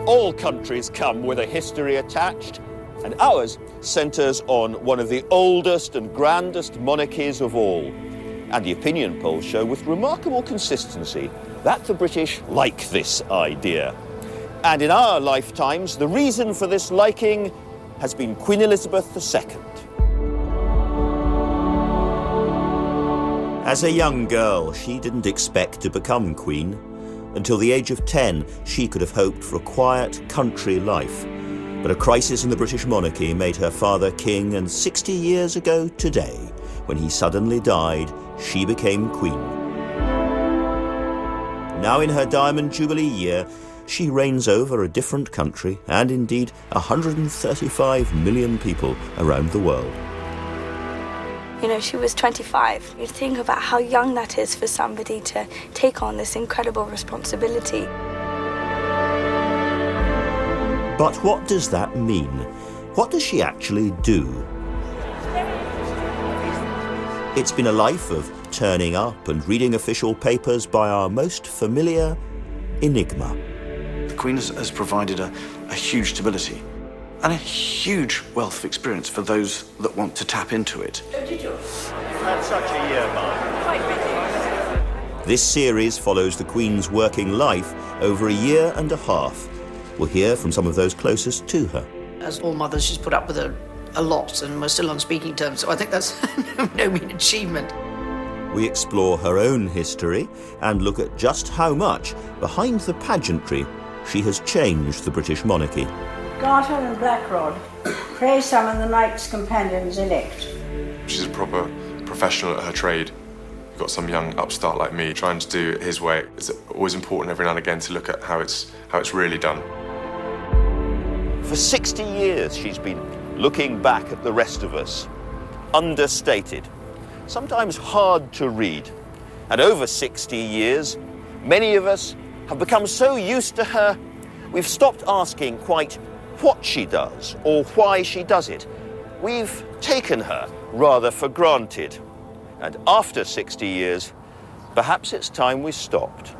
All countries come with a history attached, and ours centres on one of the oldest and grandest monarchies of all. And the opinion polls show with remarkable consistency that the British like this idea. And in our lifetimes, the reason for this liking has been Queen Elizabeth II. As a young girl, she didn't expect to become queen. Until the age of 10, she could have hoped for a quiet country life. But a crisis in the British monarchy made her father king, and 60 years ago today, when he suddenly died, she became queen. Now in her Diamond Jubilee year, she reigns over a different country and indeed 135 million people around the world. You know, she was 25. You think about how young that is for somebody to take on this incredible responsibility. But what does that mean? What does she actually do? It's been a life of turning up and reading official papers by our most familiar enigma. The Queen has provided a huge stability and a huge wealth of experience for those that want to tap into it. Oh, did you? You've had such a year, Marr. Quite busy. This series follows the Queen's working life over a year and a half. We'll hear from some of those closest to her. As all mothers, she's put up with a lot, and we're still on speaking terms, so I think that's no mean achievement. We explore her own history and look at just how much, behind the pageantry, she has changed the British monarchy. Garter and Blackrod, pray summon the Knights Companions elect. She's a proper professional at her trade. You've got some young upstart like me trying to do it his way. It's always important every now and again to look at how it's really done. For 60 years she's been looking back at the rest of us, understated, sometimes hard to read. And over 60 years, many of us have become so used to her, we've stopped asking quite what she does or why she does it. We've taken her rather for granted. And after 60 years, perhaps it's time we stopped.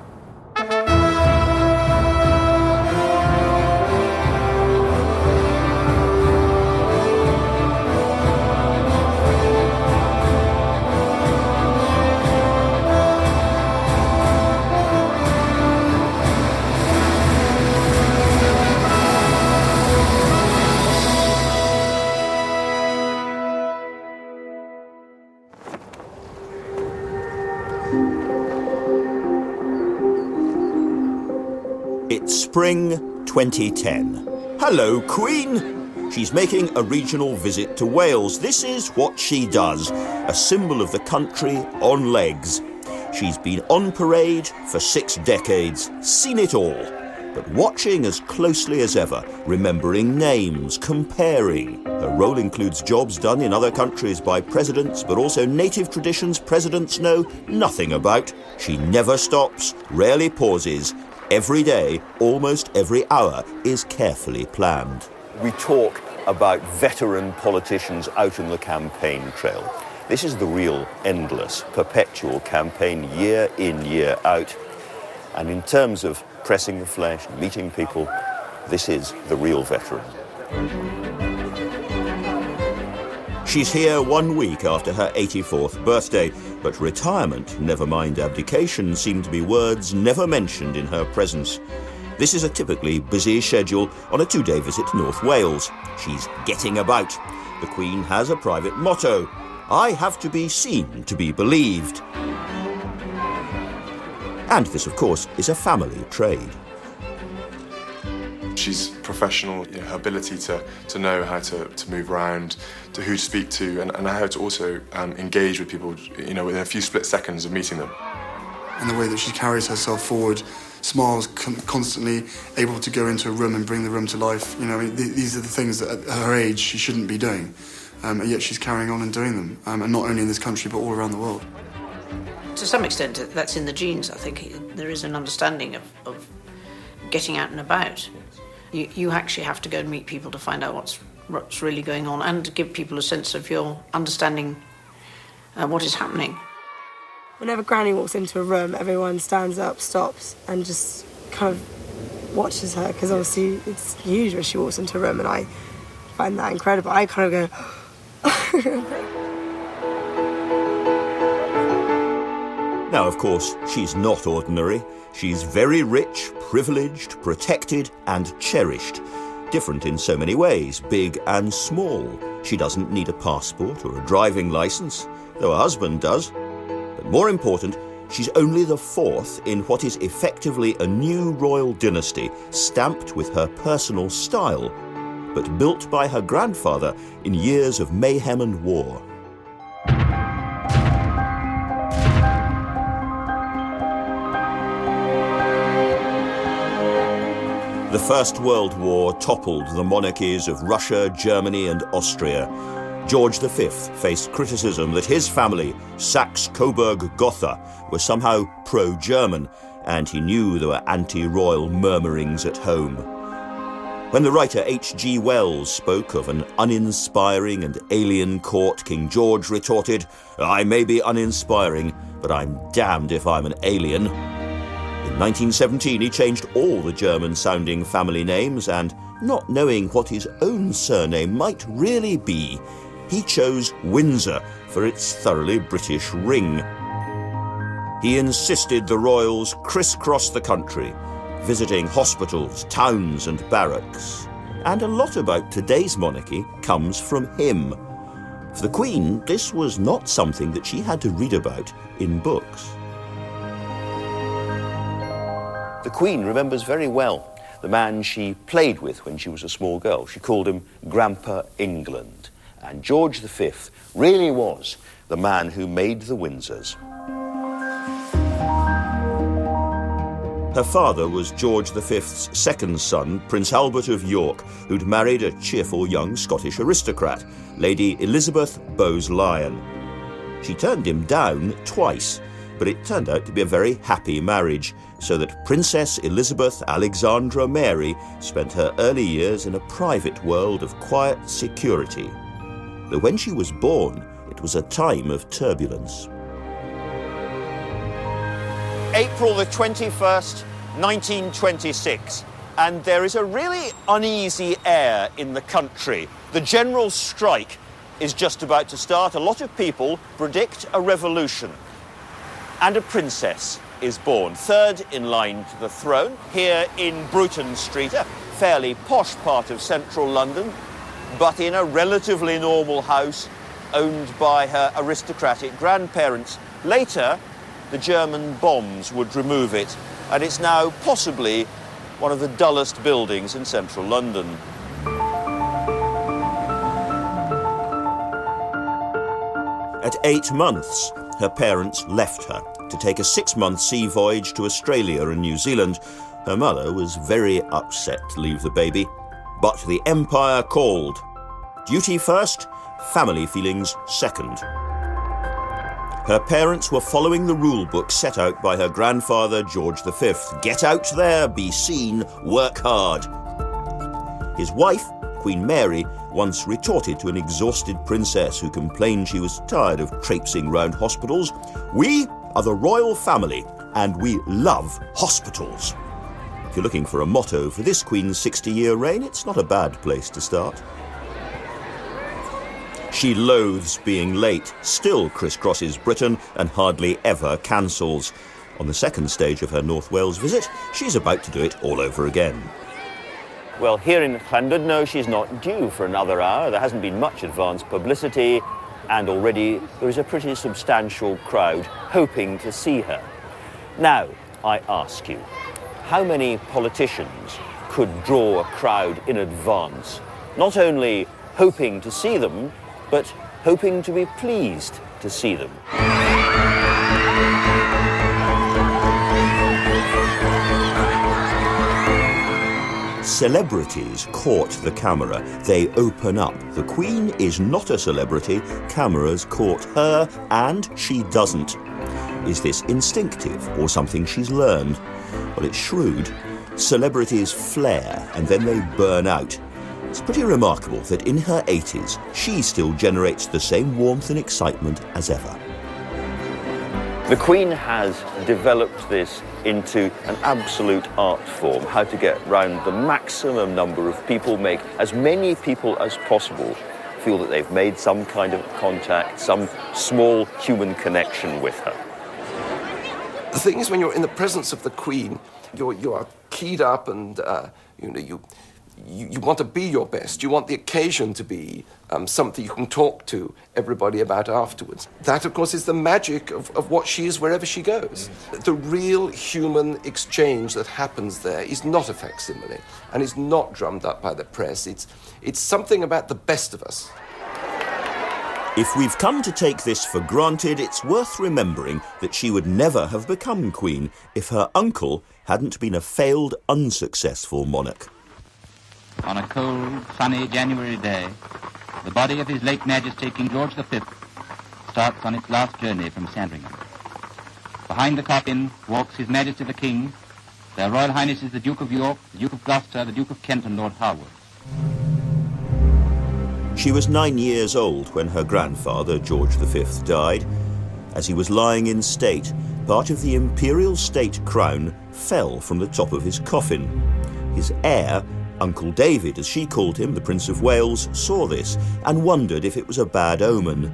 It's spring 2010. Hello, Queen! She's making a regional visit to Wales. This is what she does, a symbol of the country on legs. She's been on parade for 6 decades, seen it all, but watching as closely as ever, remembering names, comparing. Her role includes jobs done in other countries by presidents, but also native traditions presidents know nothing about. She never stops, rarely pauses. Every day, almost every hour, is carefully planned. We talk about veteran politicians out in the campaign trail. This is the real endless, perpetual campaign, year in, year out. And in terms of pressing the flesh, meeting people, this is the real veteran. She's here 1 week after her 84th birthday, but retirement, never mind abdication, seem to be words never mentioned in her presence. This is a typically busy schedule on a 2-day visit to North Wales. She's getting about. The Queen has a private motto: I have to be seen to be believed. And this, of course, is a family trade. She's professional, her ability to know how to move around, to who to speak to, and how to also engage with people, within a few split seconds of meeting them. And the way that she carries herself forward, smiles constantly, able to go into a room and bring the room to life. These are the things that at her age she shouldn't be doing, and yet she's carrying on and doing them, and not only in this country but all around the world. To some extent, that's in the genes, I think. There is an understanding of getting out and about. You actually have to go and meet people to find out what's really going on and to give people a sense of your understanding what is happening. Whenever Granny walks into a room, everyone stands up, stops, and just kind of watches her, because obviously it's huge when she walks into a room, and I find that incredible. I kind of go... Now, of course, she's not ordinary. She's very rich, privileged, protected and cherished. Different in so many ways, big and small. She doesn't need a passport or a driving licence, though her husband does. But more important, she's only the fourth in what is effectively a new royal dynasty, stamped with her personal style, but built by her grandfather in years of mayhem and war. The First World War toppled the monarchies of Russia, Germany and Austria. George V faced criticism that his family, Saxe-Coburg-Gotha, were somehow pro-German, and he knew there were anti-royal murmurings at home. When the writer H.G. Wells spoke of an uninspiring and alien court, King George retorted, "I may be uninspiring, but I'm damned if I'm an alien." In 1917, he changed all the German-sounding family names, and, not knowing what his own surname might really be, he chose Windsor for its thoroughly British ring. He insisted the royals crisscross the country, visiting hospitals, towns and barracks. And a lot about today's monarchy comes from him. For the Queen, this was not something that she had to read about in books. The Queen remembers very well the man she played with when she was a small girl. She called him Grandpa England. And George V really was the man who made the Windsors. Her father was George V's second son, Prince Albert of York, who'd married a cheerful young Scottish aristocrat, Lady Elizabeth Bowes-Lyon. She turned him down twice, but it turned out to be a very happy marriage, so that Princess Elizabeth Alexandra Mary spent her early years in a private world of quiet security. Though when she was born, it was a time of turbulence. April the 21st, 1926, and there is a really uneasy air in the country. The general strike is just about to start. A lot of people predict a revolution. And a princess is born, third in line to the throne, here in Bruton Street, a fairly posh part of central London, but in a relatively normal house owned by her aristocratic grandparents. Later, the German bombs would remove it, and it's now possibly one of the dullest buildings in central London. At 8 months, her parents left her to take a 6-month sea voyage to Australia and New Zealand. Her mother was very upset to leave the baby, but the Empire called. Duty first, family feelings second. Her parents were following the rule book set out by her grandfather, George V. Get out there, be seen, work hard. His wife, Queen Mary, once retorted to an exhausted princess who complained she was tired of traipsing round hospitals, "We are the royal family, and we love hospitals." If you're looking for a motto for this Queen's 60-year reign, it's not a bad place to start. She loathes being late, still crisscrosses Britain, and hardly ever cancels. On the second stage of her North Wales visit, she's about to do it all over again. Well, here in Llandudno, she's not due for another hour. There hasn't been much advance publicity, and already there is a pretty substantial crowd hoping to see her. Now, I ask you, how many politicians could draw a crowd in advance, not only hoping to see them, but hoping to be pleased to see them? Celebrities court the camera. They open up. The Queen is not a celebrity. Cameras court her, and she doesn't. Is this instinctive or something she's learned? Well, it's shrewd. Celebrities flare and then they burn out. It's pretty remarkable that in her 80s, she still generates the same warmth and excitement as ever. The Queen has developed this into an absolute art form, how to get round the maximum number of people, make as many people as possible feel that they've made some kind of contact, some small human connection with her. The thing is, when you're in the presence of the Queen, you are keyed up, and you want to be your best. You want the occasion to be something you can talk to everybody about afterwards. That, of course, is the magic of what she is wherever she goes. The real human exchange that happens there is not a facsimile and is not drummed up by the press. It's something about the best of us. If we've come to take this for granted, it's worth remembering that she would never have become Queen if her uncle hadn't been a failed, unsuccessful monarch. On a cold, sunny January day, the body of His late Majesty King George V starts on its last journey from Sandringham. Behind the coffin walks His Majesty the King, their Royal Highnesses the Duke of York, the Duke of Gloucester, the Duke of Kent and Lord Harwood. She was 9 years old when her grandfather, George V, died. As he was lying in state, part of the imperial state crown fell from the top of his coffin. His heir, Uncle David, as she called him, the Prince of Wales, saw this and wondered if it was a bad omen.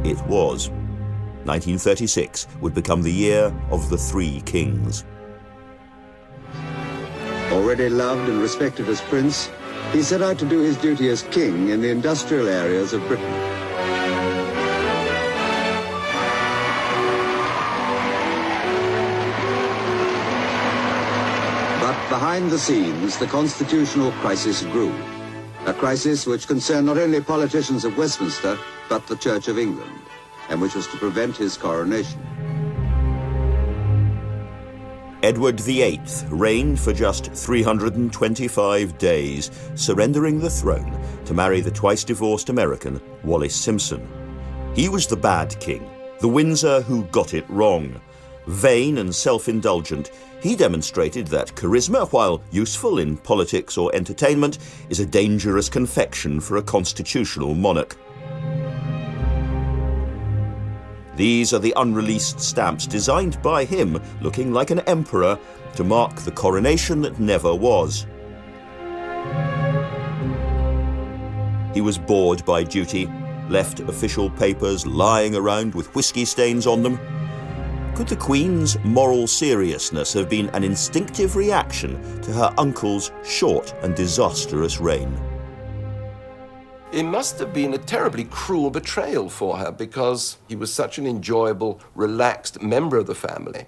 It was. 1936 would become the year of the Three Kings. Already loved and respected as prince, he set out to do his duty as king in the industrial areas of Britain. But behind the scenes, the constitutional crisis grew. A crisis which concerned not only politicians of Westminster, but the Church of England, and which was to prevent his coronation. Edward VIII reigned for just 325 days, surrendering the throne to marry the twice-divorced American Wallis Simpson. He was the bad king, the Windsor who got it wrong. Vain and self-indulgent, he demonstrated that charisma, while useful in politics or entertainment, is a dangerous confection for a constitutional monarch. These are the unreleased stamps designed by him, looking like an emperor, to mark the coronation that never was. He was bored by duty, left official papers lying around with whiskey stains on them. Could the Queen's moral seriousness have been an instinctive reaction to her uncle's short and disastrous reign? It must have been a terribly cruel betrayal for her, because he was such an enjoyable, relaxed member of the family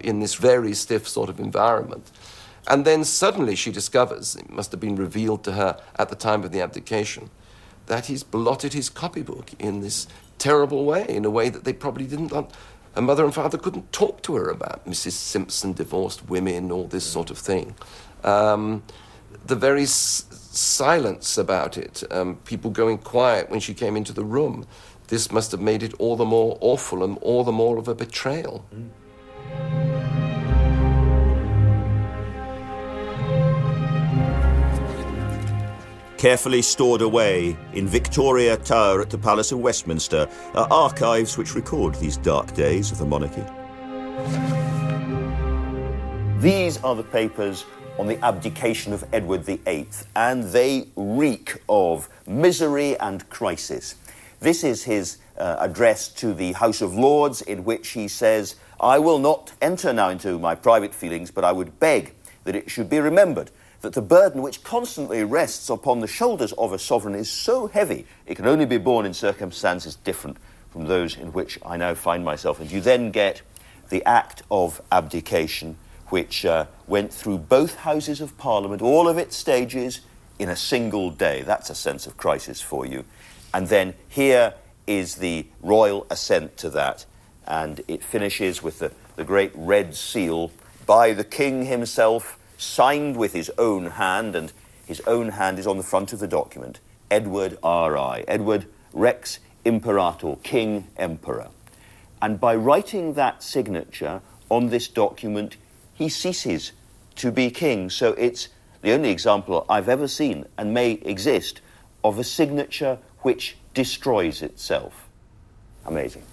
in this very stiff sort of environment. And then suddenly she discovers, it must have been revealed to her at the time of the abdication, that he's blotted his copybook in this terrible way, in a way that they probably didn't want. Her mother and father couldn't talk to her about Mrs. Simpson, divorced women, all this sort of thing. The very silence about it, people going quiet when she came into the room, this must have made it all the more awful and all the more of a betrayal. Carefully stored away in Victoria Tower at the Palace of Westminster are archives which record these dark days of the monarchy. These are the papers on the abdication of Edward VIII, and they reek of misery and crisis. This is his address to the House of Lords, in which he says, "I will not enter now into my private feelings, but I would beg that it should be remembered that the burden which constantly rests upon the shoulders of a sovereign is so heavy, it can only be borne in circumstances different from those in which I now find myself." And you then get the Act of Abdication, which went through both Houses of Parliament, all of its stages, in a single day. That's a sense of crisis for you. And then here is the royal assent to that, and it finishes with the great red seal by the king himself, signed with his own hand, and his own hand is on the front of the document. Edward R.I., Edward Rex Imperator, King Emperor. And by writing that signature on this document, he ceases to be king. So it's the only example I've ever seen, and may exist, of a signature which destroys itself. Amazing.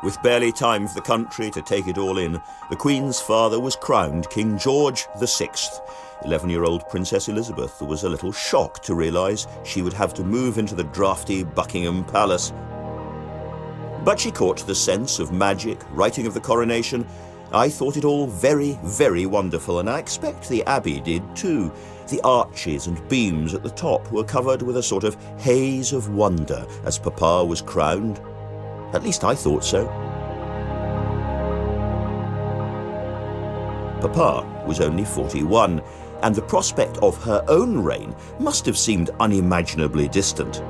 With barely time for the country to take it all in, the Queen's father was crowned King George VI. 11-year-old Princess Elizabeth was a little shocked to realise she would have to move into the drafty Buckingham Palace. But she caught the sense of magic, writing of the coronation. I thought it all very, very wonderful, and I expect the Abbey did too. The arches and beams at the top were covered with a sort of haze of wonder as Papa was crowned. At least I thought so. Papa was only 41, and the prospect of her own reign must have seemed unimaginably distant.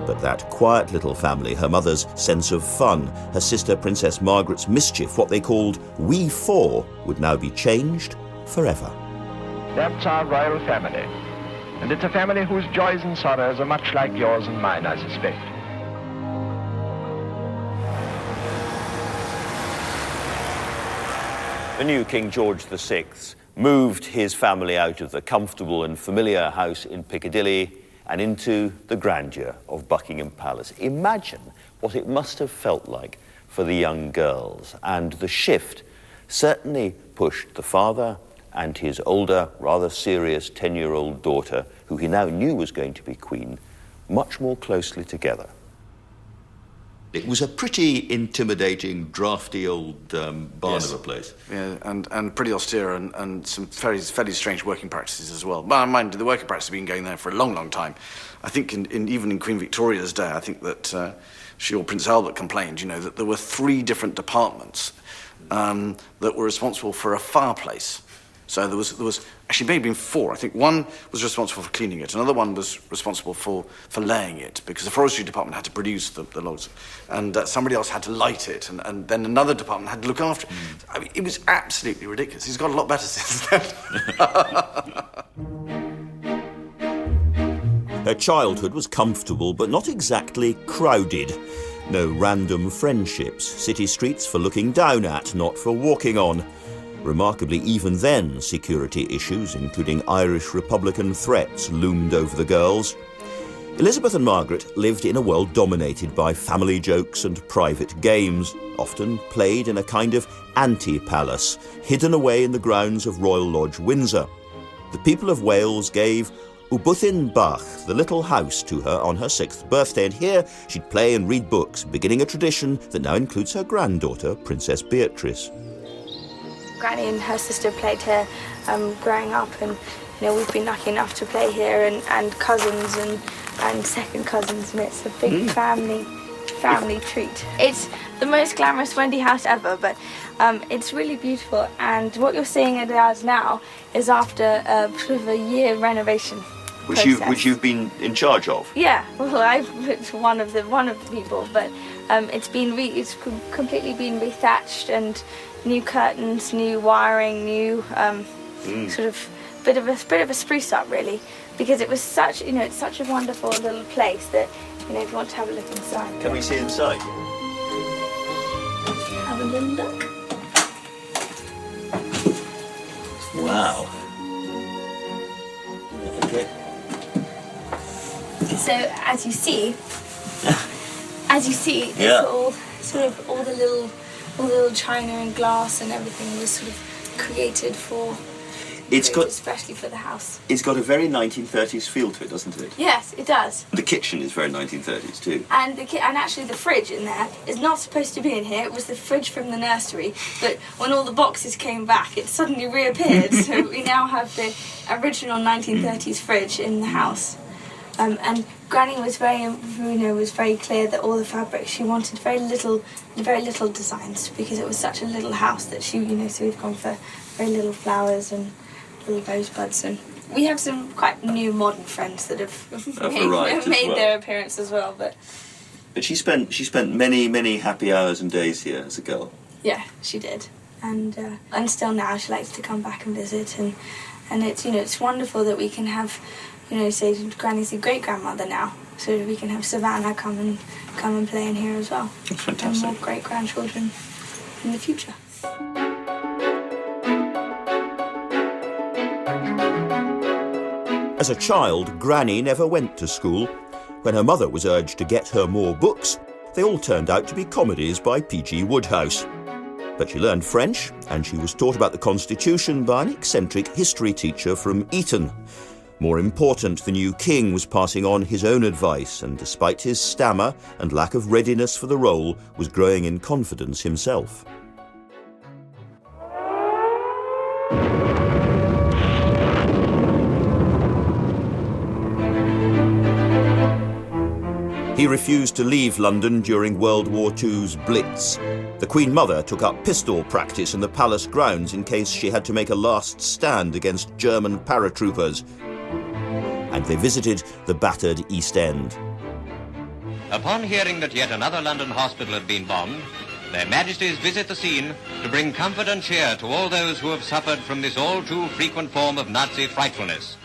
But that quiet little family, her mother's sense of fun, her sister Princess Margaret's mischief, what they called We Four, would now be changed forever. That's our royal family. And it's a family whose joys and sorrows are much like yours and mine, I suspect. The new King George VI moved his family out of the comfortable and familiar house in Piccadilly and into the grandeur of Buckingham Palace. Imagine what it must have felt like for the young girls. And the shift certainly pushed the father and his older, rather serious 10-year-old daughter, who he now knew was going to be queen, much more closely together. It was a pretty intimidating, drafty old barn of a place. Yeah, and pretty austere and some fairly strange working practices as well. But mind you, the working practice has been going there for a long, long time. I think even in Queen Victoria's day, I think that she or Prince Albert complained, that there were 3 different departments that were responsible for a fireplace. So there was actually maybe been 4. I think one was responsible for cleaning it, another one was responsible for laying it, because the forestry department had to produce the logs, and somebody else had to light it, and then another department had to look after it. I mean, it was absolutely ridiculous. He's got a lot better since then. Her childhood was comfortable, but not exactly crowded. No random friendships, city streets for looking down at, not for walking on. Remarkably, even then, security issues, including Irish Republican threats, loomed over the girls. Elizabeth and Margaret lived in a world dominated by family jokes and private games, often played in a kind of anti-palace, hidden away in the grounds of Royal Lodge, Windsor. The people of Wales gave Ubwthyn Bach, the little house, to her on her 6th birthday, and here she'd play and read books, beginning a tradition that now includes her granddaughter, Princess Beatrice. Granny and her sister played here growing up, and we've been lucky enough to play here, and cousins and second cousins, and it's a big family treat. It's the most glamorous Wendy house ever, but it's really beautiful, and what you're seeing it as now is after sort of a year renovation Which you've been in charge of? Yeah, well, I've one of the people, but it's completely been rethatched, and new curtains, new wiring, new sort of bit of a spruce up, really, because it was such it's such a wonderful little place that if you want to have a look inside. Can we see inside? Have a little look. Wow. Okay. So as you see, it's Yeah. all sort of all the little china and glass and everything was sort of created especially for the house. It's got a very 1930s feel to it, doesn't it? Yes, it does. The kitchen is very 1930s too. And actually the fridge in there is not supposed to be in here. It was the fridge from the nursery, but when all the boxes came back, it suddenly reappeared. So we now have the original 1930s fridge in the house. And Granny was very clear that all the fabrics, she wanted very little designs, because it was such a little house that she, so we've gone for very little flowers and little rosebuds, and we have some quite new modern friends that have made their appearance as well. But she spent many happy hours and days here as a girl. Yeah, she did, and still now she likes to come back and visit, and it's it's wonderful that we can have. Say Granny's a great grandmother now, so we can have Savannah come and play in here as well. That's fantastic. And more great grandchildren in the future. As a child, Granny never went to school. When her mother was urged to get her more books, They all turned out to be comedies by P.G. Wodehouse. But she learned French, and she was taught about the Constitution by an eccentric history teacher from Eton. More important, the new king was passing on his own advice, and despite his stammer and lack of readiness for the role, was growing in confidence himself. He refused to leave London during World War II's Blitz. The Queen Mother took up pistol practice in the palace grounds in case she had to make a last stand against German paratroopers. And they visited the battered East End. Upon hearing that yet another London hospital had been bombed, their Majesties visit the scene to bring comfort and cheer to all those who have suffered from this all too frequent form of Nazi frightfulness.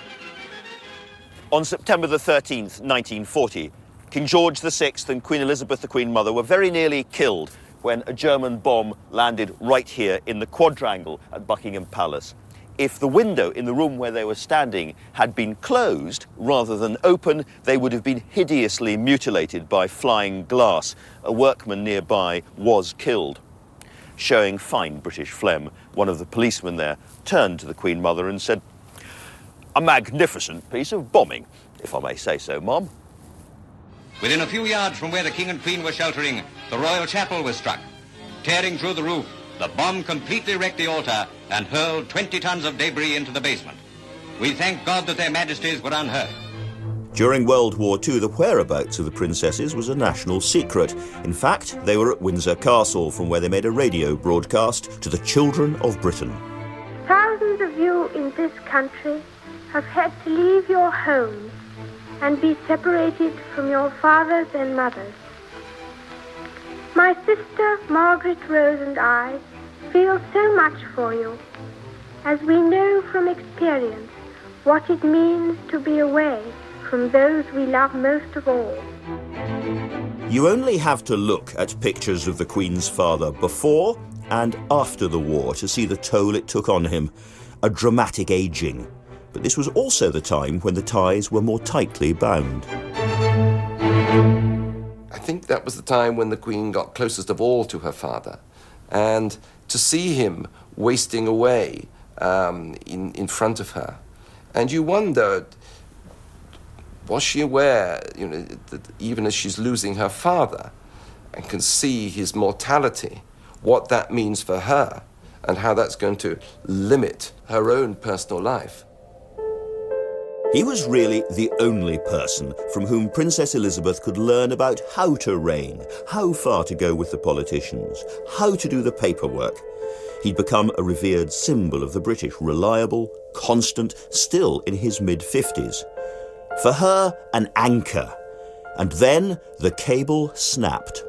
On September the 13th, 1940, King George VI and Queen Elizabeth, the Queen Mother, were very nearly killed when a German bomb landed right here in the quadrangle at Buckingham Palace. If the window in the room where they were standing had been closed rather than open, they would have been hideously mutilated by flying glass. A workman nearby was killed. Showing fine British phlegm, one of the policemen there turned to the Queen Mother and said, "A magnificent piece of bombing, if I may say so, Mom." Within a few yards from where the King and Queen were sheltering, the Royal Chapel was struck. Tearing through the roof, the bomb completely wrecked the altar and hurled 20 tons of debris into the basement. We thank God that their Majesties were unhurt. During World War II, the whereabouts of the princesses was a national secret. In fact, they were at Windsor Castle, from where they made a radio broadcast to the children of Britain. Thousands of you in this country have had to leave your homes and be separated from your fathers and mothers. My sister Margaret Rose and I feel so much for you, as we know from experience what it means to be away from those we love most of all. You only have to look at pictures of the Queen's father before and after the war to see the toll it took on him, a dramatic ageing. But this was also the time when the ties were more tightly bound. I think that was the time when the Queen got closest of all to her father. And to see him wasting away in front of her. And you wondered, was she aware, that even as she's losing her father and can see his mortality, what that means for her and how that's going to limit her own personal life? He was really the only person from whom Princess Elizabeth could learn about how to reign, how far to go with the politicians, how to do the paperwork. He'd become a revered symbol of the British, reliable, constant, still in his mid-50s. For her, an anchor. And then the cable snapped.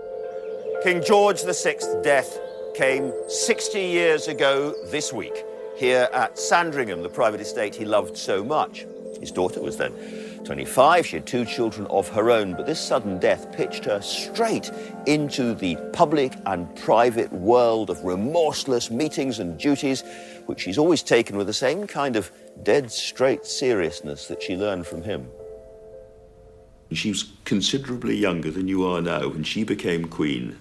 King George VI's death came 60 years ago this week, here at Sandringham, the private estate he loved so much. His daughter was then 25. She had 2 children of her own, but this sudden death pitched her straight into the public and private world of remorseless meetings and duties, which she's always taken with the same kind of dead straight seriousness that she learned from him. She was considerably younger than you are now when she became Queen.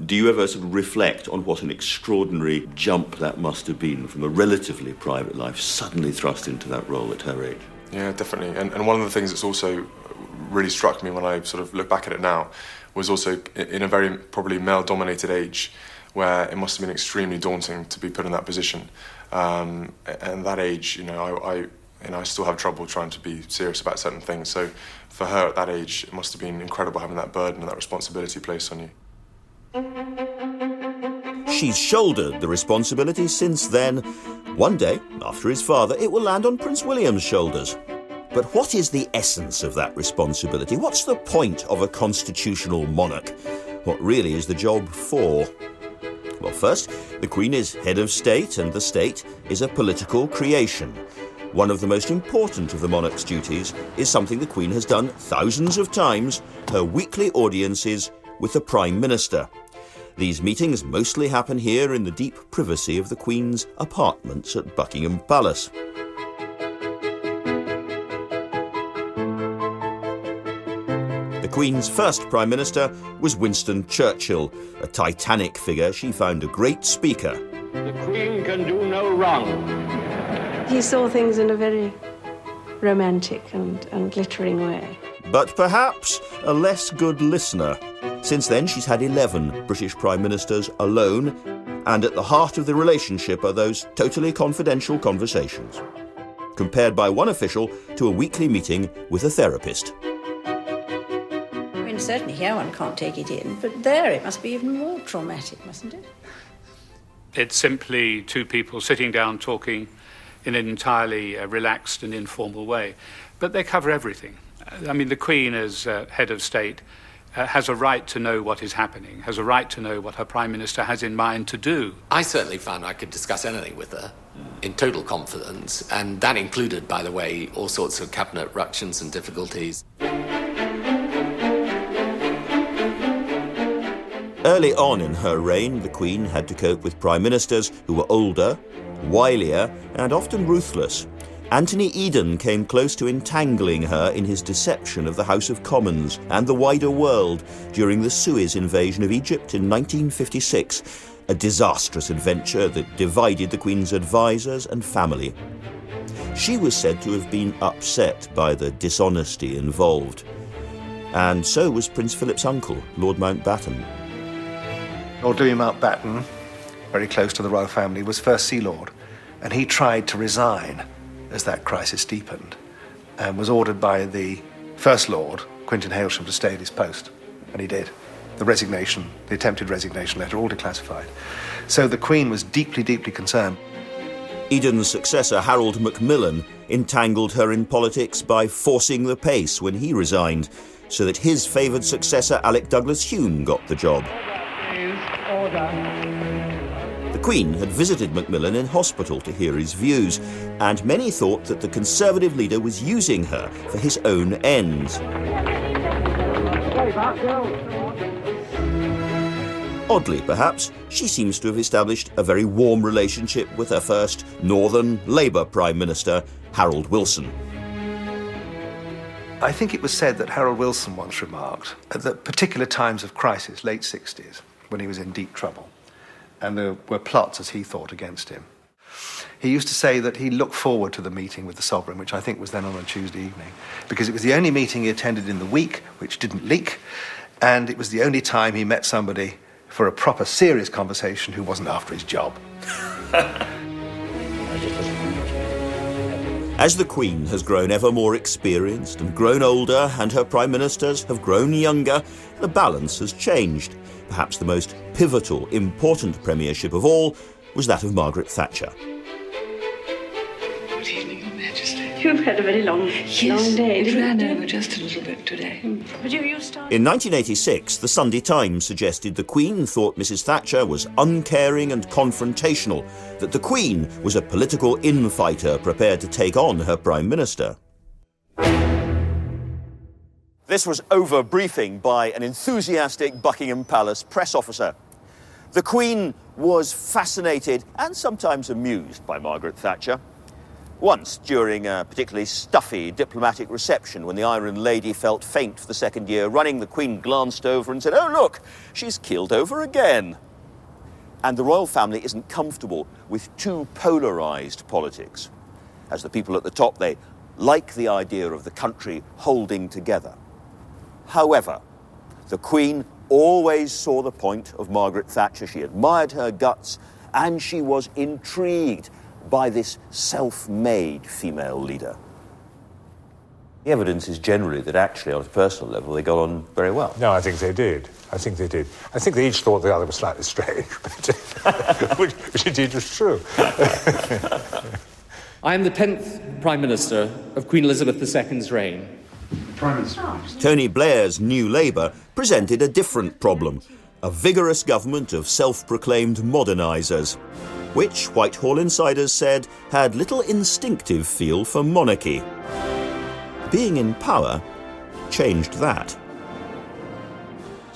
Do you ever sort of reflect on what an extraordinary jump that must have been from a relatively private life suddenly thrust into that role at her age? Yeah, definitely. And one of the things that's also really struck me when I sort of look back at it now was also in a very probably male-dominated age where it must have been extremely daunting to be put in that position. And that age, I still have trouble trying to be serious about certain things. So for her at that age, it must have been incredible having that burden and that responsibility placed on you. She's shouldered the responsibility since then. One day, after his father, it will land on Prince William's shoulders. But what is the essence of that responsibility? What's the point of a constitutional monarch? What really is the job for? Well, first, the Queen is head of state, and the state is a political creation. One of the most important of the monarch's duties is something the Queen has done thousands of times, her weekly audiences with the Prime Minister. These meetings mostly happen here in the deep privacy of the Queen's apartments at Buckingham Palace. The Queen's first Prime Minister was Winston Churchill, a titanic figure she found a great speaker. The Queen can do no wrong. He saw things in a very romantic and glittering way. But perhaps a less good listener. Since then, she's had 11 British Prime Ministers alone, and at the heart of the relationship are those totally confidential conversations, compared by one official to a weekly meeting with a therapist. I mean, certainly here one can't take it in, but there it must be even more traumatic, mustn't it? It's simply two people sitting down talking in an entirely relaxed and informal way. But they cover everything. I mean, the Queen, as head of state, has a right to know what is happening, has a right to know what her Prime Minister has in mind to do. I certainly found I could discuss anything with her in total confidence, and that included, by the way, all sorts of cabinet ructions and difficulties. Early on in her reign, the Queen had to cope with Prime Ministers who were older, wilier, and often ruthless. Anthony Eden came close to entangling her in his deception of the House of Commons and the wider world during the Suez invasion of Egypt in 1956, a disastrous adventure that divided the Queen's advisers and family. She was said to have been upset by the dishonesty involved. And so was Prince Philip's uncle, Lord Mountbatten. Lord Louis Mountbatten, very close to the royal family, was First Sea Lord, and he tried to resign as that crisis deepened, and was ordered by the First Lord, Quintin Hailsham, to stay at his post, and he did. The resignation, the attempted resignation letter, all declassified. So the Queen was deeply, deeply concerned. Eden's successor, Harold Macmillan, entangled her in politics by forcing the pace when he resigned, so that his favoured successor, Alec Douglas-Home, got the job. The Queen had visited Macmillan in hospital to hear his views, and many thought that the Conservative leader was using her for his own ends. Oddly, perhaps, she seems to have established a very warm relationship with her first Northern Labour Prime Minister, Harold Wilson. I think it was said that Harold Wilson once remarked at the particular times of crisis, late 60s, when he was in deep trouble, and there were plots, as he thought, against him. He used to say that he looked forward to the meeting with the Sovereign, which I think was then on a Tuesday evening, because it was the only meeting he attended in the week which didn't leak, and it was the only time he met somebody for a proper, serious conversation who wasn't after his job. As the Queen has grown ever more experienced and grown older, and her Prime Ministers have grown younger, the balance has changed. Perhaps the most pivotal, important premiership of all was that of Margaret Thatcher. Good evening, Your Majesty. You've had a very long day. It ran over just a little bit today. But you started... In 1986, the Sunday Times suggested the Queen thought Mrs Thatcher was uncaring and confrontational, that the Queen was a political infighter prepared to take on her Prime Minister. This was over-briefing by an enthusiastic Buckingham Palace press officer. The Queen was fascinated and sometimes amused by Margaret Thatcher. Once, during a particularly stuffy diplomatic reception, when the Iron Lady felt faint for the second year running, the Queen glanced over and said, "Oh, look, she's keeled over again." And the royal family isn't comfortable with too polarised politics. As the people at the top, they like the idea of the country holding together. However, the Queen always saw the point of Margaret Thatcher. She admired her guts, and she was intrigued by this self-made female leader. The evidence is generally that actually, on a personal level, they got on very well. No, I think they did. I think they each thought the other was slightly strange, but which indeed was true. I am the 10th Prime Minister of Queen Elizabeth II's reign. Prime Minister. Tony Blair's New Labour presented a different problem, a vigorous government of self-proclaimed modernisers, which Whitehall insiders said had little instinctive feel for monarchy. Being in power changed that.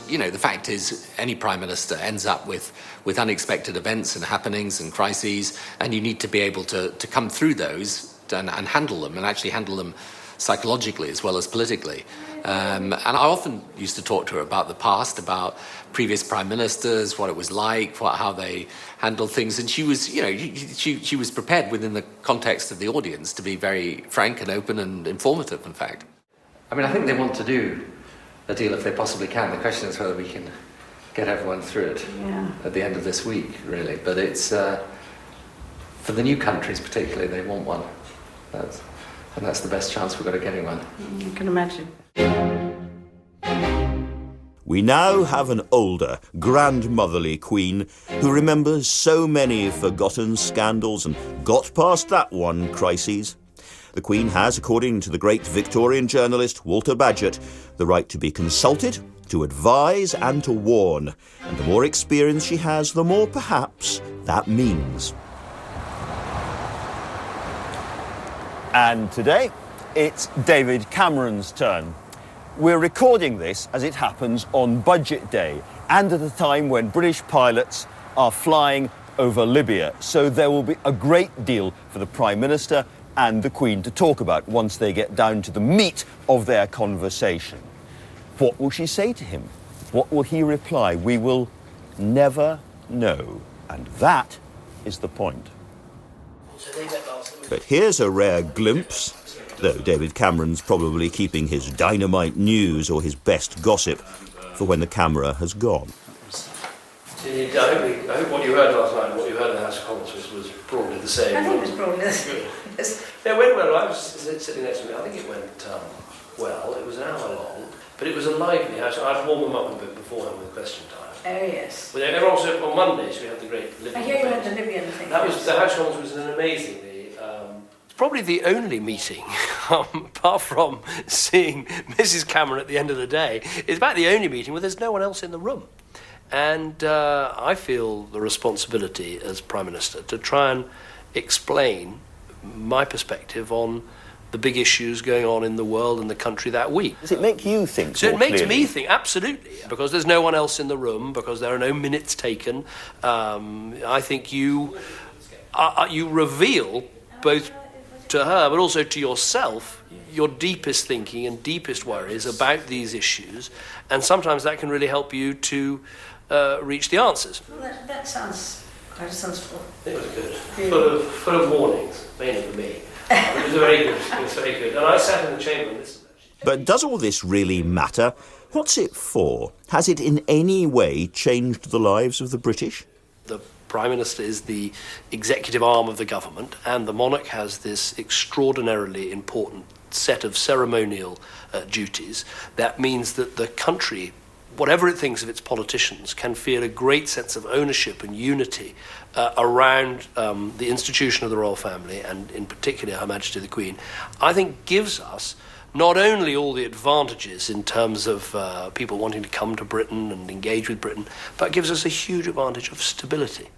You know, the fact is, any Prime Minister ends up with unexpected events and happenings and crises, and you need to be able to come through those and handle them, and actually handle them psychologically as well as politically. And I often used to talk to her about the past, about previous prime ministers, what it was like, how they handled things, and she was, she was prepared within the context of the audience to be very frank and open and informative, in fact. I mean, I think they want to do a deal if they possibly can. The question is whether we can get everyone through it at the end of this week, really. But it's, for the new countries particularly, they want one. And that's the best chance we've got of getting one. You can imagine. We now have an older, grandmotherly queen who remembers so many forgotten scandals and got past that one crises. The Queen has, according to the great Victorian journalist Walter Bagehot, the right to be consulted, to advise and to warn. And the more experience she has, the more perhaps that means. And today, it's David Cameron's turn. We're recording this as it happens on Budget Day and at a time when British pilots are flying over Libya. So there will be a great deal for the Prime Minister and the Queen to talk about once they get down to the meat of their conversation. What will she say to him? What will he reply? We will never know. And that is the point. But here's a rare glimpse, though David Cameron's probably keeping his dynamite news or his best gossip for when the camera has gone. I hope what you heard last night and what you heard in the House of Commons was broadly the same. I think it was broadly the same. Yeah, it went well. I was sitting next to me. I think it went well. It was an hour long, but it was a lively House. I'd warm them up a bit beforehand with question time. Oh, yes. But they were also on Mondays. We had the great Libyan. I hear you had the Libyan thing. That was the House of Commons was an amazingly. It's probably the only meeting, apart from seeing Mrs. Cameron at the end of the day. It's about the only meeting where there's no one else in the room. And I feel the responsibility as Prime Minister to try and explain my perspective on the big issues going on in the world and the country that week. Does it make you think So it makes clearly? me think, absolutely, because there's no one else in the room, because there are no minutes taken. I think you reveal both to her, but also to yourself, your deepest thinking and deepest worries about these issues, and sometimes that can really help you to reach the answers. Well, that sounds quite sensible. It was good. Full of warnings, mainly for me. It was very good. It was very good. And I sat in the chamber and listened. But does all this really matter? What's it for? Has it in any way changed the lives of the British? The Prime Minister is the executive arm of the government, and the monarch has this extraordinarily important set of ceremonial duties. That means that the country, whatever it thinks of its politicians, can feel a great sense of ownership and unity around the institution of the royal family, and in particular Her Majesty the Queen. I think gives us not only all the advantages in terms of people wanting to come to Britain and engage with Britain, but gives us a huge advantage of stability.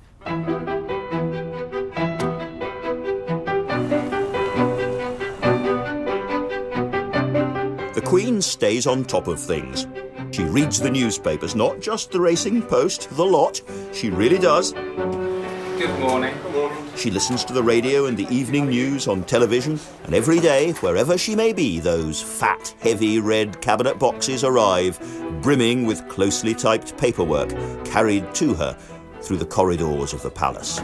The Queen stays on top of things. She reads the newspapers, not just the Racing Post, the lot. She really does. Good morning. Good morning. She listens to the radio and the evening news on television, and every day, wherever she may be, those fat, heavy red cabinet boxes arrive, brimming with closely typed paperwork, carried to her through the corridors of the palace.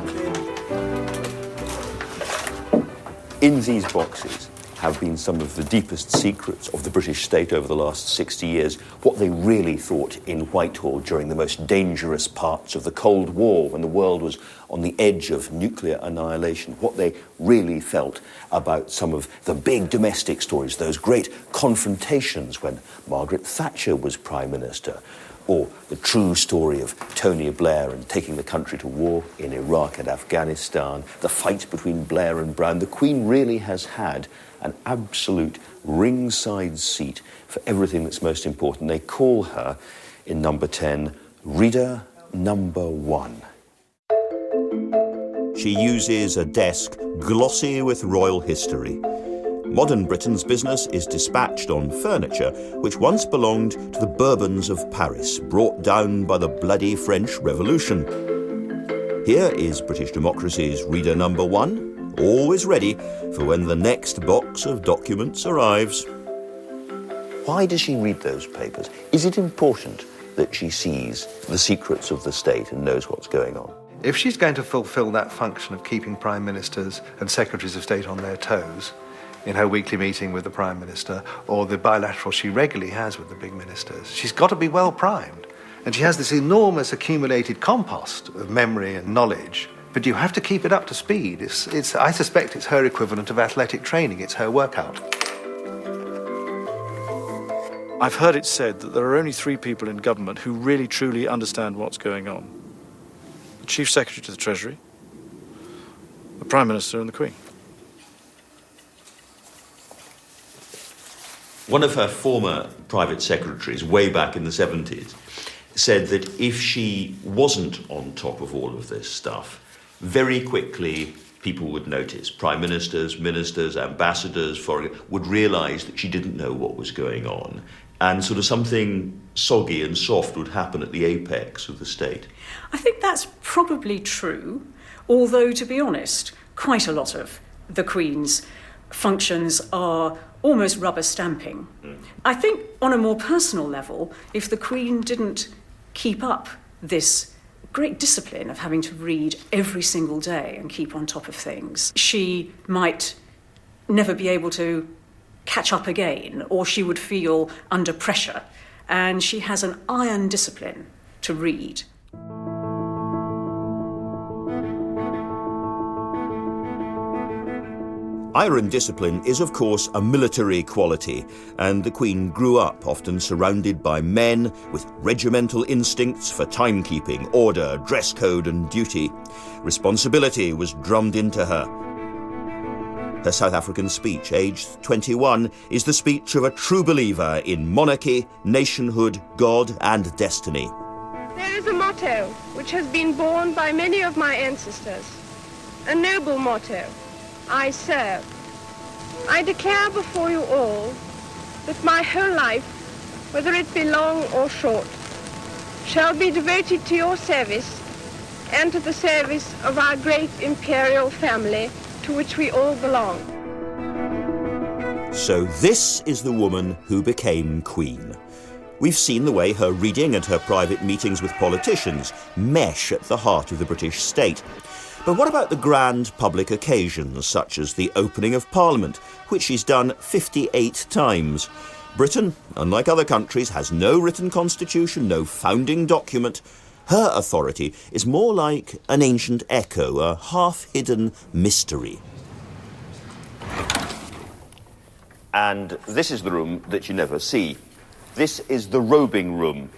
In these boxes have been some of the deepest secrets of the British state over the last 60 years, what they really thought in Whitehall during the most dangerous parts of the Cold War, when the world was on the edge of nuclear annihilation, what they really felt about some of the big domestic stories, those great confrontations when Margaret Thatcher was Prime Minister, or the true story of Tony Blair and taking the country to war in Iraq and Afghanistan, the fight between Blair and Brown. The Queen really has had an absolute ringside seat for everything that's most important. They call her, in number 10, Reader Number 1. She uses a desk glossy with royal history. Modern Britain's business is dispatched on furniture which once belonged to the Bourbons of Paris, brought down by the bloody French Revolution. Here is British democracy's Reader Number 1, always ready for when the next box of documents arrives. Why does she read those papers? Is it important that she sees the secrets of the state and knows what's going on? If she's going to fulfil that function of keeping prime ministers and secretaries of state on their toes in her weekly meeting with the prime minister or the bilateral she regularly has with the big ministers, she's got to be well primed. And she has this enormous accumulated compost of memory and knowledge, but you have to keep it up to speed. I suspect it's her equivalent of athletic training. It's her workout. I've heard it said that there are only 3 people in government who really truly understand what's going on. The Chief Secretary to the Treasury, the Prime Minister and the Queen. One of her former private secretaries, way back in the 70s, said that if she wasn't on top of all of this stuff, very quickly people would notice. Prime ministers, ministers, ambassadors, foreign would realise that she didn't know what was going on. And sort of something soggy and soft would happen at the apex of the state. I think that's probably true, although, to be honest, quite a lot of the Queen's functions are almost rubber stamping. I think on a more personal level, if the Queen didn't keep up this great discipline of having to read every single day and keep on top of things, she might never be able to catch up again, or she would feel under pressure. And she has an iron discipline to read. Iron discipline is, of course, a military quality, and the Queen grew up often surrounded by men with regimental instincts for timekeeping, order, dress code and duty. Responsibility was drummed into her. Her South African speech, aged 21, is the speech of a true believer in monarchy, nationhood, God and destiny. There is a motto which has been borne by many of my ancestors, a noble motto: I serve. I declare before you all that my whole life, whether it be long or short, shall be devoted to your service and to the service of our great imperial family to which we all belong. So this is the woman who became Queen. We've seen the way her reading and her private meetings with politicians mesh at the heart of the British state. But what about the grand public occasions, such as the opening of Parliament, which she's done 58 times? Britain, unlike other countries, has no written constitution, no founding document. Her authority is more like an ancient echo, a half-hidden mystery. And this is the room that you never see. This is the robing room.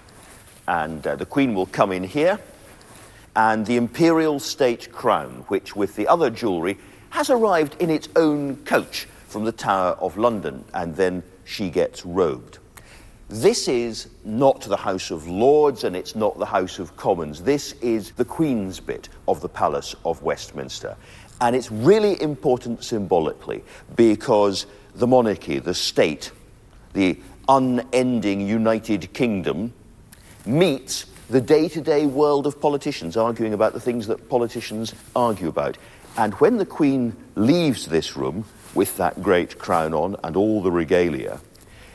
And the Queen will come in here. And the imperial state crown, which with the other jewellery has arrived in its own coach from the Tower of London, and then she gets robed. This is not the House of Lords and it's not the House of Commons. This is the Queen's bit of the Palace of Westminster. And it's really important symbolically because the monarchy, the state, the unending United Kingdom meets the day-to-day world of politicians arguing about the things that politicians argue about. And when the Queen leaves this room with that great crown on and all the regalia,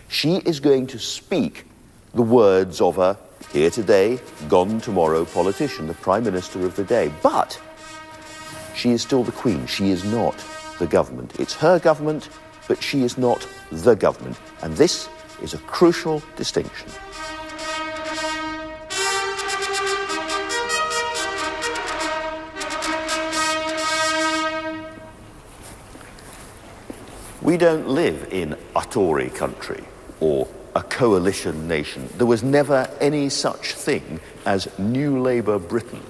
she is going to speak the words of a here today, gone tomorrow politician, the Prime Minister of the day. But she is still the Queen. She is not the government. It's her government, but she is not the government. And this is a crucial distinction. We don't live in a Tory country or a coalition nation. There was never any such thing as New Labour Britain.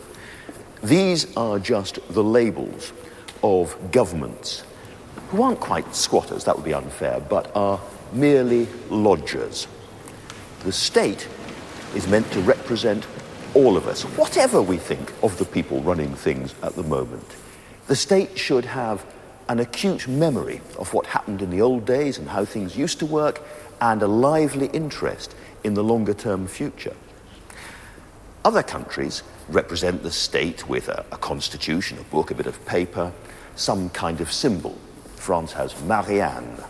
These are just the labels of governments who aren't quite squatters, that would be unfair, but are merely lodgers. The state is meant to represent all of us, whatever we think of the people running things at the moment. The state should have an acute memory of what happened in the old days and how things used to work, and a lively interest in the longer-term future. Other countries represent the state with a constitution, a book, a bit of paper, some kind of symbol. France has Marianne,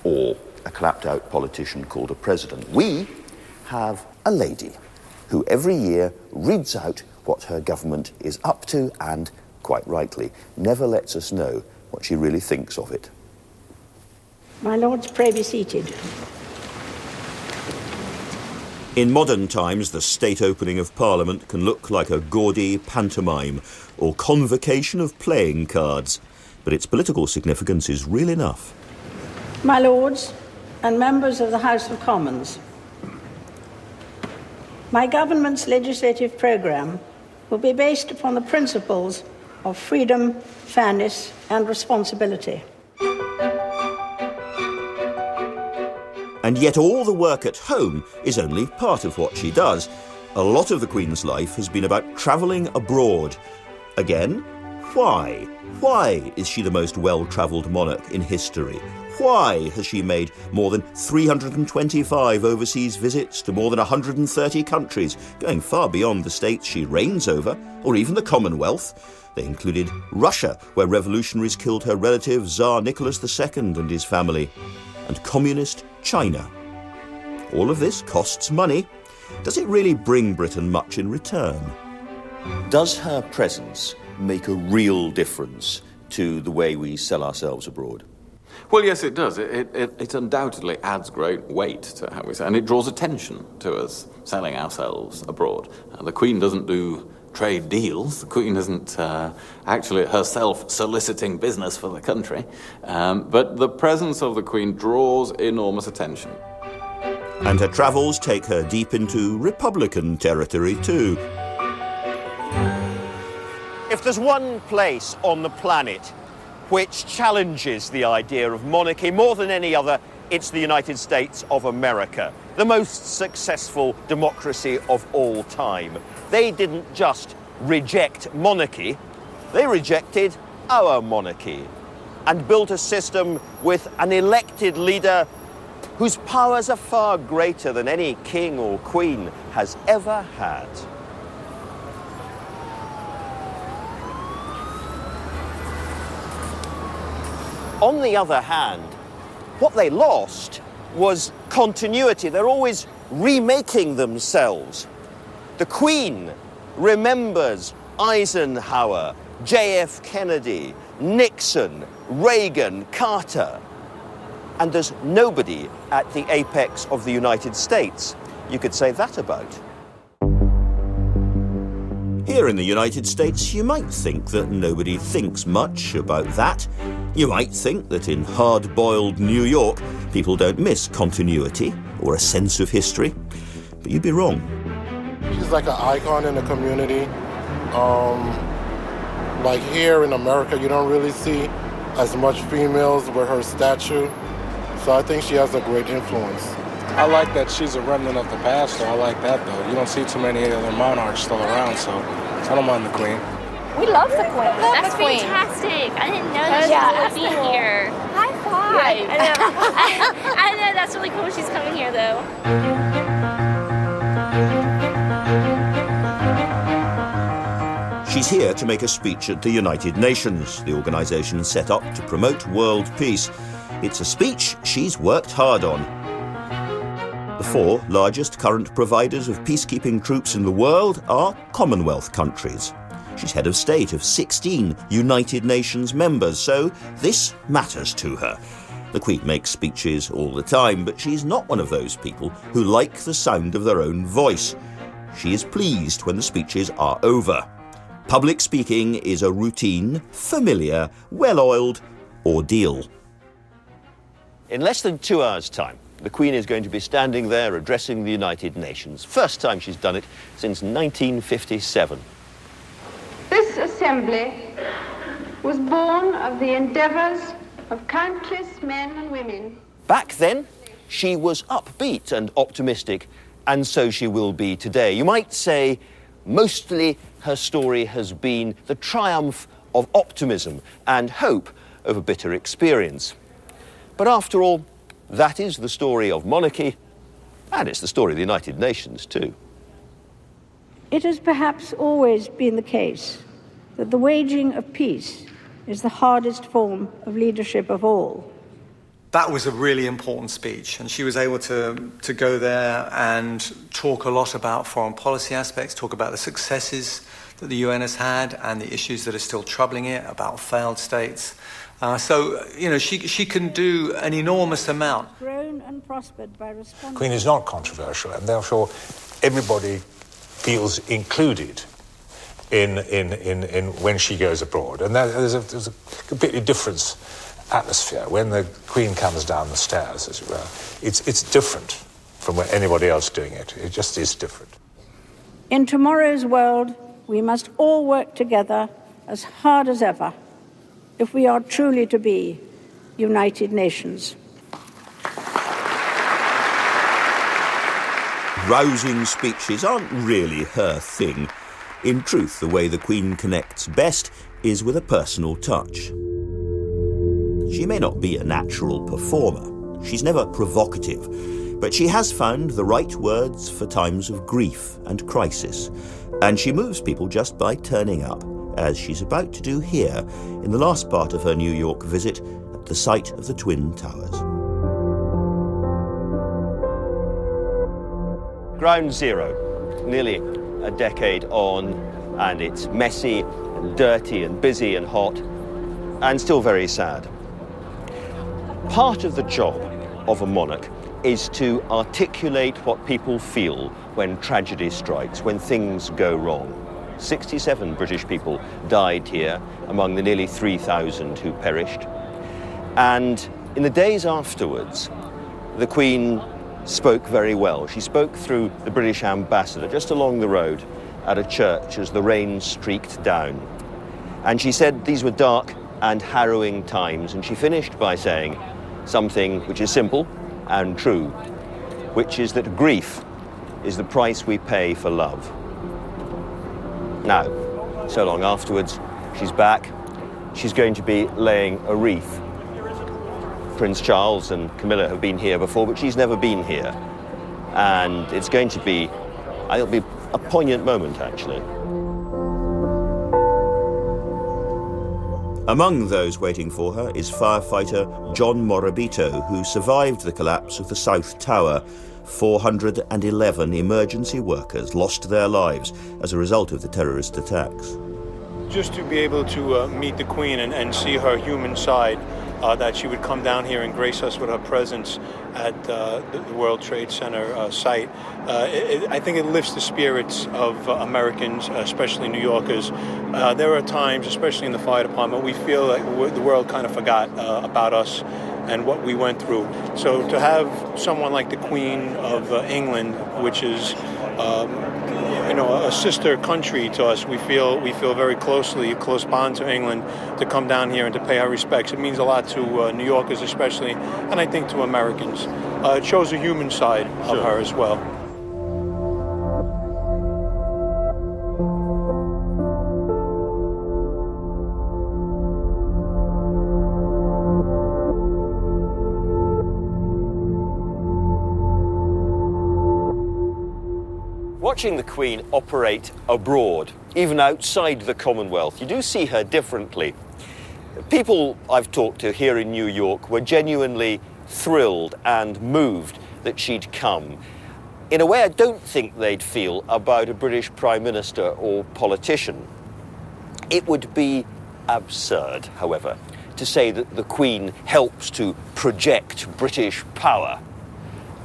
or a clapped-out politician called a president. We have a lady who every year reads out what her government is up to and, quite rightly, never lets us know what she really thinks of it. My lords, pray be seated. In modern times, the state opening of Parliament can look like a gaudy pantomime or convocation of playing cards, but its political significance is real enough. My lords and members of the House of Commons, my government's legislative programme will be based upon the principles of freedom, fairness and responsibility. And yet all the work at home is only part of what she does. A lot of the Queen's life has been about travelling abroad. Again, why? Why is she the most well-travelled monarch in history? Why has she made more than 325 overseas visits to more than 130 countries, going far beyond the states she reigns over, or even the Commonwealth? They included Russia, where revolutionaries killed her relative Tsar Nicholas II and his family, and communist China. All of this costs money. Does it really bring Britain much in return? Does her presence make a real difference to the way we sell ourselves abroad? Well, yes, it does. It undoubtedly adds great weight to how we say, and it draws attention to us selling ourselves abroad. The Queen doesn't do trade deals. The Queen isn't actually herself soliciting business for the country. But the presence of the Queen draws enormous attention. And her travels take her deep into Republican territory too. If there's one place on the planet which challenges the idea of monarchy more than any other, it's the United States of America, the most successful democracy of all time. They didn't just reject monarchy, they rejected our monarchy and built a system with an elected leader whose powers are far greater than any king or queen has ever had. On the other hand, what they lost was continuity. They're always remaking themselves. The Queen remembers Eisenhower, J.F. Kennedy, Nixon, Reagan, Carter. And there's nobody at the apex of the United States you could say that about. Here in the United States, you might think that nobody thinks much about that. You might think that in hard-boiled New York, people don't miss continuity or a sense of history. But you'd be wrong. She's like an icon in the community. Like here in America, you don't really see as much females with her statue. So I think she has a great influence. I like that she's a remnant of the past, so I like that, though. You don't see too many other monarchs still around, so I don't mind the Queen. We love the Queen. That's fantastic. I didn't know that she was going to be here. High five. Yeah, I know. I know, that's really cool she's coming here, though. She's here to make a speech at the United Nations, the organisation set up to promote world peace. It's a speech she's worked hard on. The four largest current providers of peacekeeping troops in the world are Commonwealth countries. She's head of state of 16 United Nations members, so this matters to her. The Queen makes speeches all the time, but she's not one of those people who like the sound of their own voice. She is pleased when the speeches are over. Public speaking is a routine, familiar, well-oiled ordeal. In less than 2 hours' time, the Queen is going to be standing there addressing the United Nations. First time she's done it since 1957. This assembly was born of the endeavours of countless men and women. Back then, she was upbeat and optimistic, and so she will be today. You might say mostly her story has been the triumph of optimism and hope over bitter experience. But after all, that is the story of monarchy, and it's the story of the United Nations too. It has perhaps always been the case that the waging of peace is the hardest form of leadership of all. That was a really important speech, and she was able to go there and talk a lot about foreign policy aspects, talk about the successes that the UN has had and the issues that are still troubling it, about failed states. So, you know, she can do an enormous amount. Grown and prospered by responding. Queen is not controversial, and therefore everybody feels included in when she goes abroad. And there's a completely different atmosphere when the Queen comes down the stairs, as it were. It's different from anybody else doing it. It just is different. In tomorrow's world, we must all work together as hard as ever if we are truly to be United Nations. Rousing speeches aren't really her thing. In truth, the way the Queen connects best is with a personal touch. She may not be a natural performer. She's never provocative, but she has found the right words for times of grief and crisis, and she moves people just by turning up, as she's about to do here in the last part of her New York visit at the site of the Twin Towers. Ground Zero, nearly a decade on, and it's messy and dirty and busy and hot, and still very sad. Part of the job of a monarch is to articulate what people feel when tragedy strikes, when things go wrong. 67 British people died here among the nearly 3,000 who perished. And in the days afterwards, the Queen spoke very well. She spoke through the British ambassador just along the road at a church as the rain streaked down. And she said these were dark and harrowing times, and she finished by saying something which is simple and true, which is that grief is the price we pay for love. Now, so long afterwards, she's back. She's going to be laying a wreath. Prince Charles and Camilla have been here before, but she's never been here. And it's going to be, it'll be a poignant moment, actually. Among those waiting for her is firefighter John Morabito, who survived the collapse of the South Tower. 411 emergency workers lost their lives as a result of the terrorist attacks. Just to be able to meet the Queen and see her human side, that she would come down here and grace us with her presence at the World Trade Center site. I think it lifts the spirits of Americans, especially New Yorkers. There are times, especially in the fire department, we feel like the world kind of forgot about us and what we went through. So to have someone like the Queen of England, which is a sister country to us, we feel very a close bond to England, to come down here and to pay our respects. It means a lot to New Yorkers especially, and I think to Americans. It shows a human side of her as well. Watching the Queen operate abroad, even outside the Commonwealth, you do see her differently. People I've talked to here in New York were genuinely thrilled and moved that she'd come, in a way I don't think they'd feel about a British Prime Minister or politician. It would be absurd, however, to say that the Queen helps to project British power.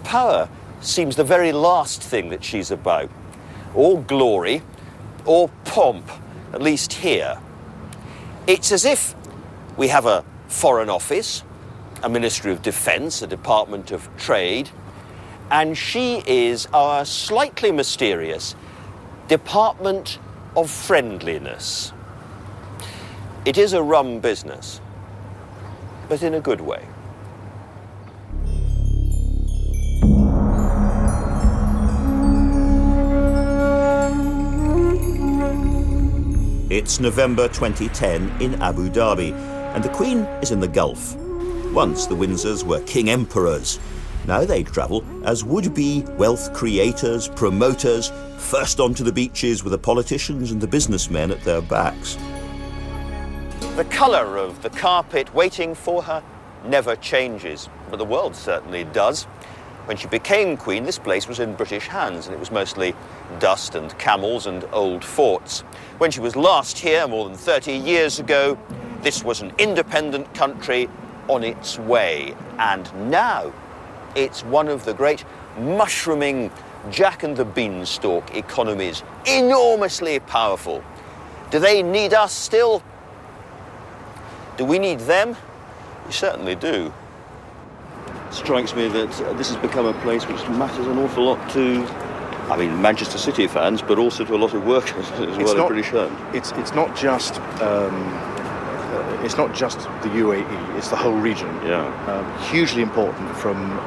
Power seems the very last thing that she's about, or glory, or pomp, at least here. It's as if we have a Foreign Office, a Ministry of Defence, a Department of Trade, and she is our slightly mysterious Department of Friendliness. It is a rum business, but in a good way. It's November 2010 in Abu Dhabi, and the Queen is in the Gulf. Once the Windsors were king emperors. Now they travel as would-be wealth creators, promoters, first onto the beaches with the politicians and the businessmen at their backs. The colour of the carpet waiting for her never changes. but the world certainly does. When she became Queen, this place was in British hands, and it was mostly dust and camels and old forts. When she was last here, more than 30 years ago, this was an independent country on its way. And now it's one of the great mushrooming Jack and the Beanstalk economies, enormously powerful. Do they need us still? Do we need them? We certainly do. It strikes me that this has become a place which matters an awful lot to, I mean, Manchester City fans, but also to a lot of workers as well at British Home. It's not just the UAE, it's the whole region. Yeah. Hugely important from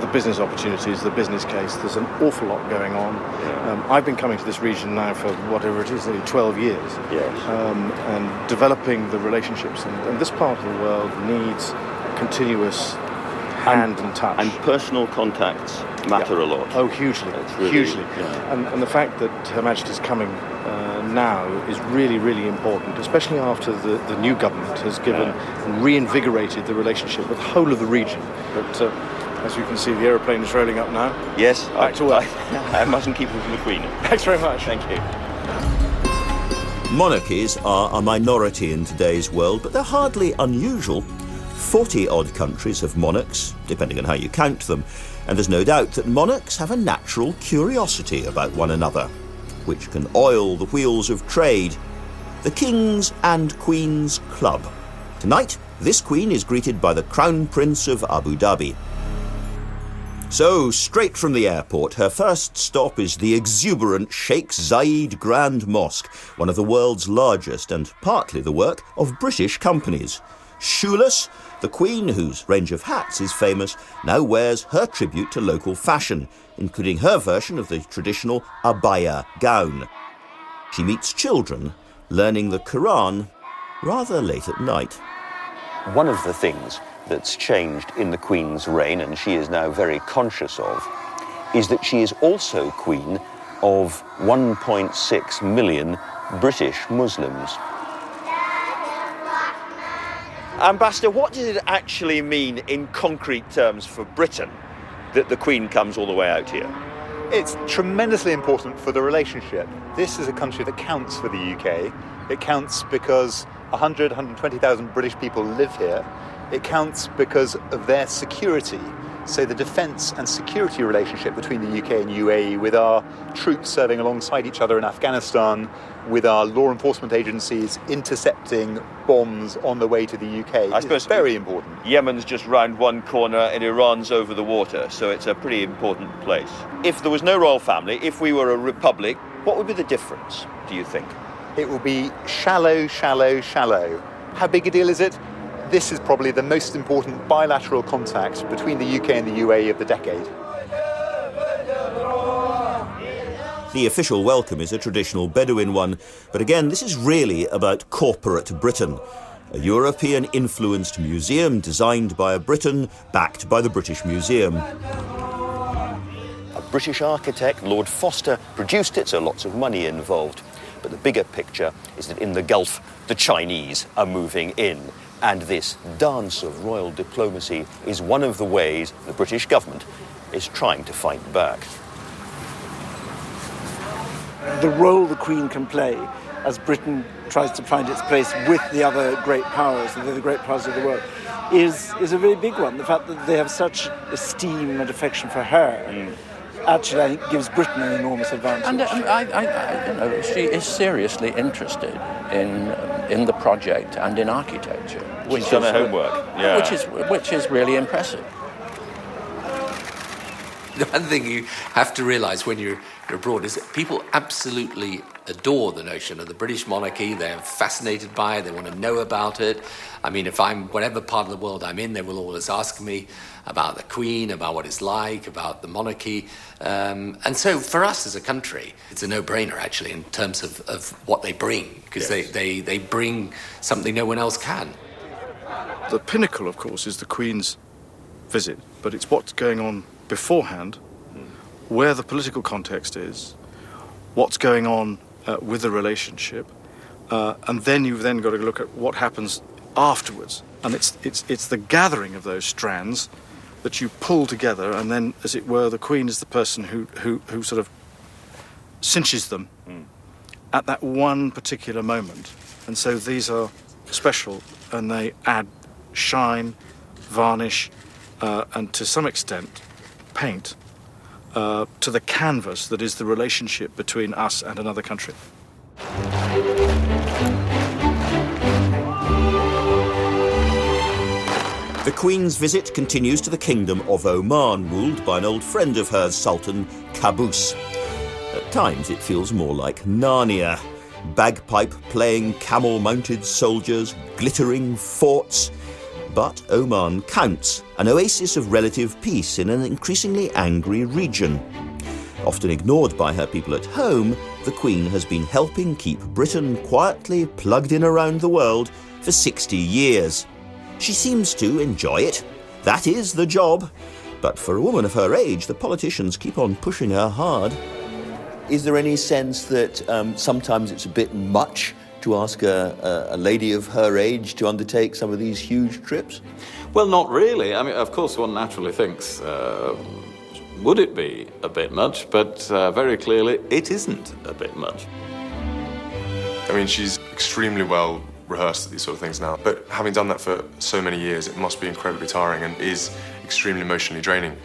the business opportunities, the business case. There's an awful lot going on. Yeah. I've been coming to this region now for whatever it is, nearly 12 years. Yes. And developing the relationships. And this part of the world needs continuous hand and touch. And personal contacts matter a lot. Oh, hugely. Really, hugely. Yeah. And the fact that Her Majesty's coming now is really, really important, especially after the new government has given and reinvigorated the relationship with the whole of the region. But as you can see, the aeroplane is rolling up now. Yes. Back to work. I mustn't keep them from the Queen. Thanks very much. Thank you. Monarchies are a minority in today's world, but they're hardly unusual. 40-odd countries have monarchs, depending on how you count them, and there's no doubt that monarchs have a natural curiosity about one another, which can oil the wheels of trade. The Kings and Queens Club. Tonight, this Queen is greeted by the Crown Prince of Abu Dhabi. So, straight from the airport, her first stop is the exuberant Sheikh Zayed Grand Mosque, one of the world's largest and partly the work of British companies. Shoeless, the Queen, whose range of hats is famous, now wears her tribute to local fashion, including her version of the traditional abaya gown. She meets children, learning the Quran rather late at night. One of the things that's changed in the Queen's reign, and she is now very conscious of, is that she is also Queen of 1.6 million British Muslims. Ambassador, what does it actually mean in concrete terms for Britain that the Queen comes all the way out here? It's tremendously important for the relationship. This is a country that counts for the UK. It counts because 120,000 British people live here. It counts because of their security. So the defence and security relationship between the UK and UAE, with our troops serving alongside each other in Afghanistan, with our law enforcement agencies intercepting bombs on the way to the UK, I suppose is very important. Yemen's just round one corner and Iran's over the water, so it's a pretty important place. If there was no royal family, if we were a republic, what would be the difference, do you think? It will be shallow, shallow, shallow. How big a deal is it? This is probably the most important bilateral contact between the UK and the UAE of the decade. The official welcome is a traditional Bedouin one, but again, this is really about corporate Britain. A European-influenced museum designed by a Briton, backed by the British Museum. A British architect, Lord Foster, produced it, so lots of money involved. But the bigger picture is that in the Gulf, the Chinese are moving in. And this dance of royal diplomacy is one of the ways the British government is trying to fight back. The role the Queen can play as Britain tries to find its place with the other great powers, the great powers of the world, is a very big one. The fact that they have such esteem and affection for her actually, I think, gives Britain an enormous advantage. And she is seriously interested in the project and in architecture. She's done her homework, yeah. Which is really impressive. The one thing you have to realise when you're abroad is that people absolutely adore the notion of the British monarchy. They're fascinated by it. They want to know about it. I mean, if I'm whatever part of the world I'm in, they will always ask me about the Queen, about what it's like, about the monarchy. And so for us as a country, it's a no-brainer, actually, in terms of what they bring, because they bring something no one else can. The pinnacle, of course, is the Queen's visit, but it's what's going on beforehand, where the political context is, what's going on with the relationship, and then you've then got to look at what happens afterwards. And it's the gathering of those strands that you pull together, and then, as it were, the Queen is the person who sort of cinches them at that one particular moment. And so these are special, and they add shine, varnish, and to some extent paint to the canvas that is the relationship between us and another country. The Queen's visit continues to the kingdom of Oman, ruled by an old friend of hers, Sultan Qaboos. At times it feels more like Narnia. Bagpipe-playing camel-mounted soldiers, glittering forts. But Oman counts, an oasis of relative peace in an increasingly angry region. Often ignored by her people at home, the Queen has been helping keep Britain quietly plugged in around the world for 60 years. She seems to enjoy it. That is the job. But for a woman of her age, the politicians keep on pushing her hard. Is there any sense that sometimes it's a bit much to ask a lady of her age to undertake some of these huge trips? Well, not really. I mean, of course, one naturally thinks, would it be a bit much? But very clearly, it isn't a bit much. I mean, she's extremely well rehearsed at these sort of things now, but having done that for so many years, it must be incredibly tiring and is extremely emotionally draining.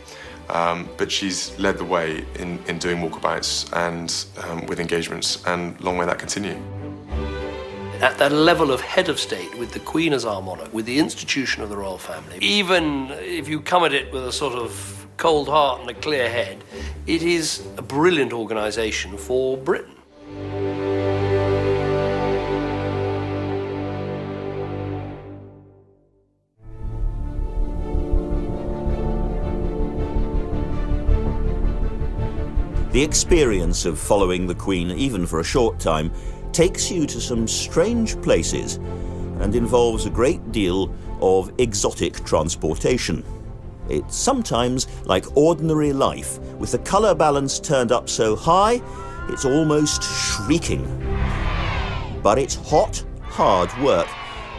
But she's led the way in doing walkabouts and with engagements, and long may that continue. At that level of head of state, with the Queen as our monarch, with the institution of the royal family, even if you come at it with a sort of cold heart and a clear head, it is a brilliant organisation for Britain. The experience of following the Queen, even for a short time, takes you to some strange places and involves a great deal of exotic transportation. It's sometimes like ordinary life, with the colour balance turned up so high, it's almost shrieking. But it's hot, hard work,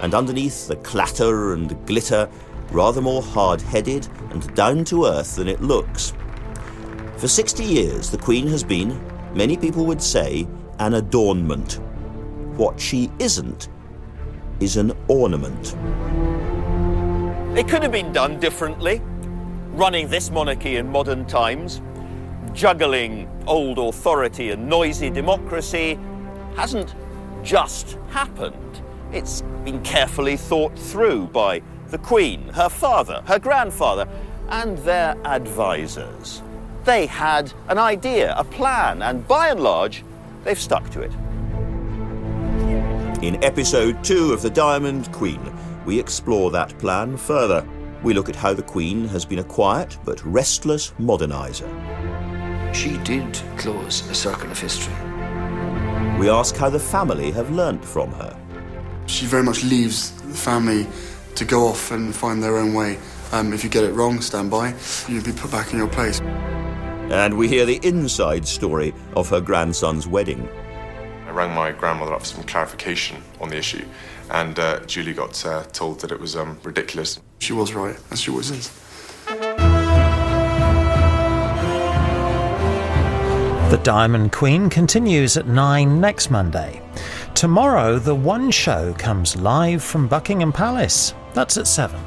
and underneath the clatter and glitter, rather more hard-headed and down-to-earth than it looks. For 60 years, the Queen has been, many people would say, an adornment. What she isn't is an ornament. It could have been done differently. Running this monarchy in modern times, juggling old authority and noisy democracy, hasn't just happened. It's been carefully thought through by the Queen, her father, her grandfather, and their advisors. They had an idea, a plan, and by and large, they've stuck to it. In episode 2 of The Diamond Queen, we explore that plan further. We look at how the Queen has been a quiet but restless moderniser. She did close a circle of history. We ask how the family have learnt from her. She very much leaves the family to go off and find their own way. If you get it wrong, stand by. You'll be put back in your place. And we hear the inside story of her grandson's wedding. I rang my grandmother up for some clarification on the issue, and Julie got told that it was ridiculous. She was right, as she always is. The Diamond Queen continues at 9 next Monday. Tomorrow, The One Show comes live from Buckingham Palace. That's at 7.